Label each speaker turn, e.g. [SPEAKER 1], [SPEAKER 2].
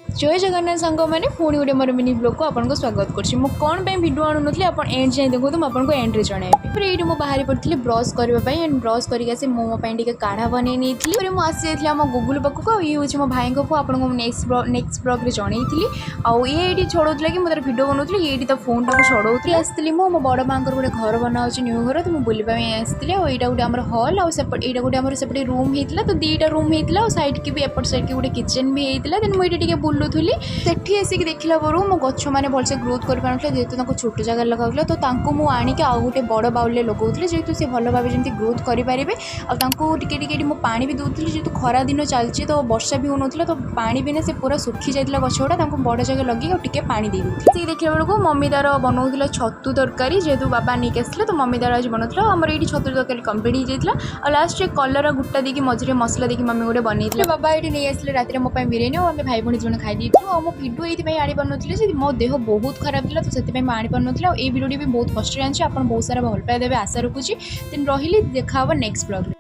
[SPEAKER 1] जय जगन्नाथ सांग मैंने पुणी गोटे मोर मिनी ब्लॉग को आपको स्वागत करुँची मु कौन पे वीडियो आणुनथली आपण एंड जाए देखो तो आपको एंड रे जणाइबी। फिर ये बाहरी पड़ी ब्रश करने एंड ब्रश करके मो काढ़ा बन फिर मुझे आसी जाइए आम गुगुल पाखक ये हूँ मो भाई को आपको नेक्स्ट ब्लॉग रे जनईली ये छड़ौला कि मुझे भिडियो बनाऊली ये तो फोन टाक छड़ौली आसती मो बड़ माँ गोटे घर बनाऊँ न्यू घर तो मुझे बुलवाई आसती यहाँ गोटे आम हल आईटा गोटे आम सेपटे रूम होता तो दुईटा रूम होता साइड की भी एपट साइड की गोटे किचन भी होता देन मुझे बुलूली सेठी आसिक देखला पर मो गछ मैंने भलसे ग्रोथ कर पारे जेहतु छोट जगह लगाऊला तो मुझे आणिक आउ गोटे बड़ बाउल लगाऊली जेहतु सी भल भाव जमी ग्रोथ करेंगे आगे पा भी दूसरी जेहतु खरा दिन चलती तो वर्षा भी होना तो पा भी से पूरा सुखी जाता गछ गुड़ा बड़ जगह लगे टे पा दे दूसरी देखला बेलू मम्मी तार बनाऊला छतु तरकारी जेहतु बाबा नहीं आसले तो मम्मी तार आज बनाऊला आमर ये छतु तरकारी कम्प्लीट हो जाता और लास्ट कलर गुटा देकी मझे मसला देकी मम्मी गोटे बनई बाबा ये नहीं आसले रात मोप बिरियानी और भाई भाई जन खाई और मो भिडियो ये आनी पारे मो देह बहुत खराब था तो से आनी पारे ये भिडियो भी बहुत कष्ट जानी आप बहुत सारा भल पाए देवे आशा रखुच्छी देन रही देखा नेक्स्ट ब्लॉग।